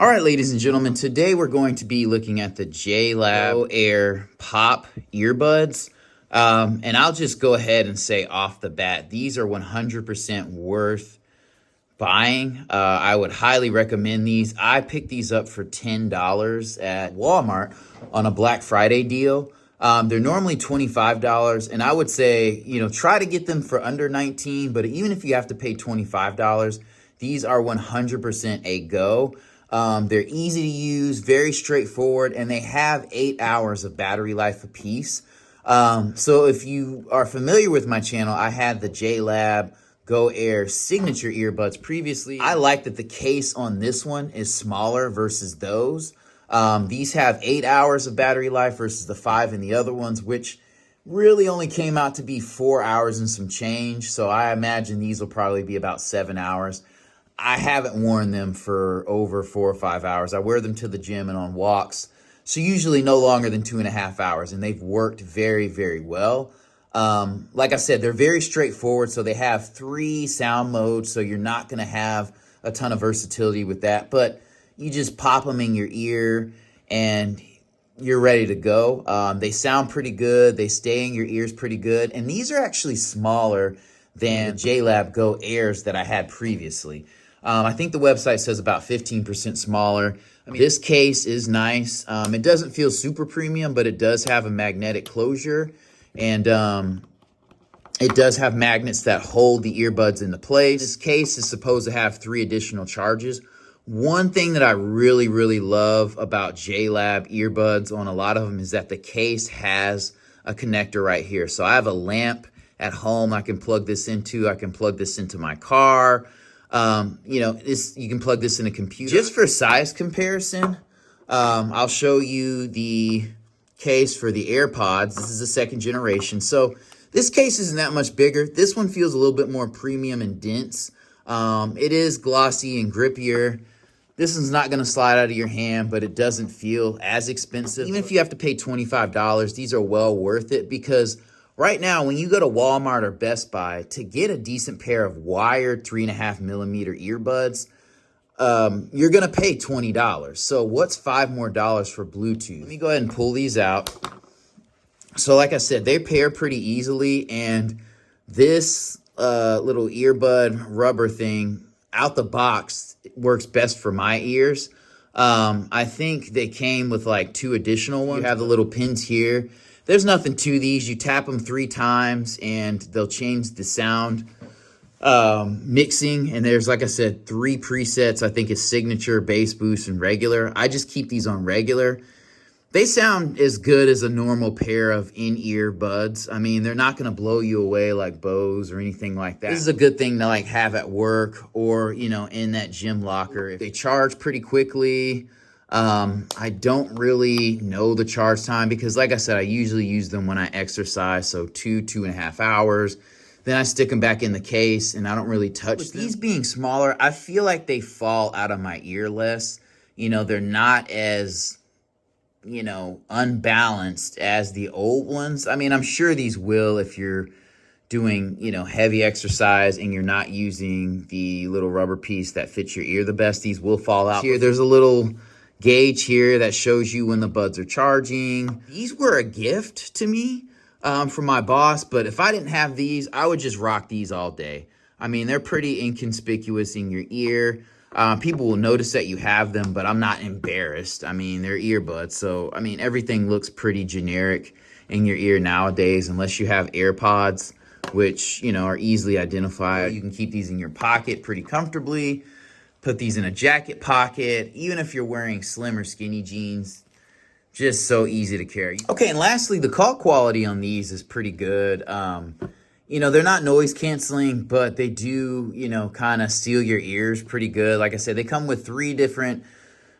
All right, ladies and gentlemen, today we're going to be looking at the Jlab Air Pop earbuds. And I'll just go ahead and say off the bat, these are 100% worth buying. I would highly recommend these. I picked these up for $10 at Walmart on a Black Friday deal. They're normally $25, and I would say, try to get them for under $19, but even if you have to pay $25, these are 100% a go. They're easy to use, very straightforward, and they have 8 hours of battery life apiece. So if you are familiar with my channel, I had the Jlab Go Air signature earbuds previously. I like that the case on this one is smaller versus those. These have 8 hours of battery life versus the 5 in the other ones, which really only came out to be 4 hours and some change. So I imagine these will probably be about 7 hours. I haven't worn them for over 4 or 5 hours. I wear them to the gym and on walks, so usually no longer than 2.5 hours, and they've worked very, very well. Like I said, they're very straightforward, so they have 3 sound modes, so you're not going to have a ton of versatility with that, but you just pop them in your ear and you're ready to go. They sound pretty good. They stay in your ears pretty good, and these are actually smaller than Jlab Go Airs that I had previously. I think the website says about 15% smaller. This case is nice. It doesn't feel super premium, but it does have a magnetic closure, and it does have magnets that hold the earbuds into place. This case is supposed to have 3 additional charges. One thing that I really, really love about Jlab earbuds on a lot of them is that the case has a connector right here. So I have a lamp at home I can plug this into. I can plug this into my car. You can plug this in a computer. Just for size comparison, I'll show you the case for the AirPods. This is the 2nd generation. So this case isn't that much bigger. This one feels a little bit more premium and dense. It is glossy and grippier. This one's not going to slide out of your hand, but it doesn't feel as expensive. Even if you have to pay $25, these are well worth it, because right now, when you go to Walmart or Best Buy, to get a decent pair of wired 3.5mm earbuds, you're going to pay $20. So what's $5 more for Bluetooth? Let me go ahead and pull these out. So like I said, they pair pretty easily, and this little earbud rubber thing out the box works best for my ears. I think they came with like 2 additional ones. You have the little pins here. There's nothing to these. You tap them 3 times and they'll change the sound mixing. And there's, like I said, 3 presets. I think it's signature, bass boost, and regular. I just keep these on regular. They sound as good as a normal pair of in-ear buds. I mean, they're not going to blow you away like Bose or anything like that. This is a good thing to like have at work or, in that gym locker. They charge pretty quickly. I don't really know the charge time because, like I said, I usually use them when I exercise, so 2.5 hours. Then I stick them back in the case, and I don't really touch them. With these being smaller, I feel like they fall out of my ear less. They're not as, unbalanced as the old ones. I mean, I'm sure these will if you're doing, heavy exercise and you're not using the little rubber piece that fits your ear the best. These will fall out. Here, there's a little gauge here that shows you when the buds are charging. These were a gift to me from my boss, but if I didn't have these, I would just rock these all day. I mean, they're pretty inconspicuous in your ear. People will notice that you have them, but I'm not embarrassed. I mean, they're earbuds, so I mean, everything looks pretty generic in your ear nowadays, unless you have AirPods, which, are easily identified. You can keep these in your pocket pretty comfortably. Put these in a jacket pocket, even if you're wearing slim or skinny jeans, just so easy to carry. Okay, and lastly, the call quality on these is pretty good. They're not noise canceling, but they do, kind of seal your ears pretty good. Like I said, they come with 3 different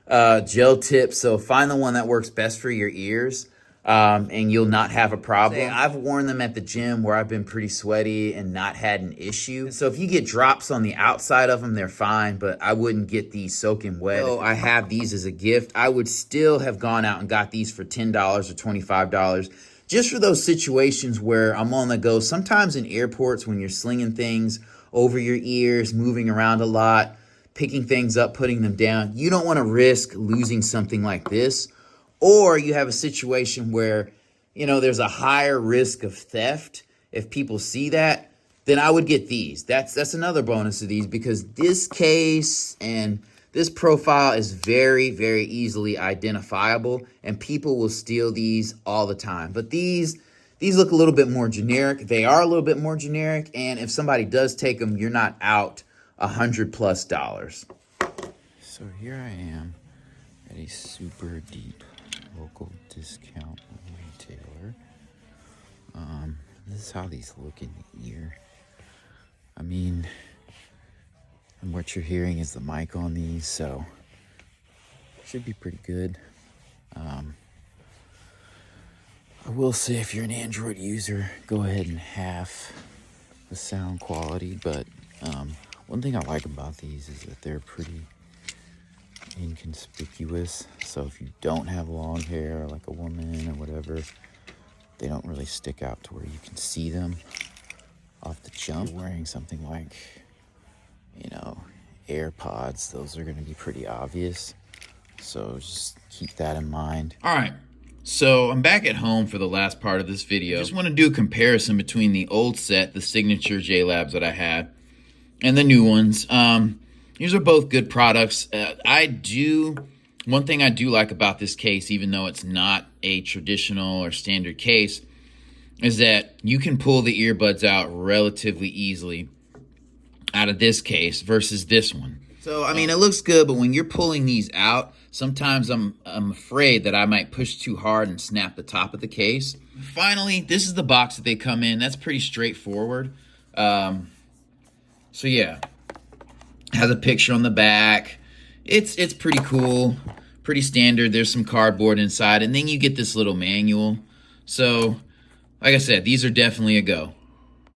gel tips, so find the one that works best for your ears. And you'll not have a problem. I've worn them at the gym where I've been pretty sweaty and not had an issue. So if you get drops on the outside of them, they're fine, but I wouldn't get these soaking wet. So I have these as a gift. I would still have gone out and got these for $10 or $25 just for those situations where I'm on the go. Sometimes in airports when you're slinging things over your ears, moving around a lot, picking things up, putting them down. You don't want to risk losing something like this. Or you have a situation where, you know, there's a higher risk of theft. If people see that, then I would get these. That's another bonus of these, because this case and this profile is very, very easily identifiable, and people will steal these all the time. But these look a little bit more generic. They are a little bit more generic, and if somebody does take them, you're not out $100+. So here I am at a super deep local discount retailer. This is how these look in the ear. I mean, and what you're hearing is the mic on these, so should be pretty good. I will say, if you're an Android user, go ahead and half the sound quality, but one thing I like about these is that they're pretty inconspicuous. So if you don't have long hair, like a woman or whatever, they don't really stick out to where you can see them off the jump. If you're wearing something like, you know, AirPods, those are going to be pretty obvious. So just keep that in mind. All right. So I'm back at home for the last part of this video. Just want to do a comparison between the old set, the signature Jlabs that I had, and the new ones. These are both good products. One thing I do like about this case, even though it's not a traditional or standard case, is that you can pull the earbuds out relatively easily out of this case versus this one. So, I mean, it looks good, but when you're pulling these out, sometimes I'm afraid that I might push too hard and snap the top of the case. Finally, this is the box that they come in. That's pretty straightforward. So yeah, has a picture on the back. It's pretty cool, pretty standard. There's some cardboard inside, and then you get this little manual. So, like I said, these are definitely a go.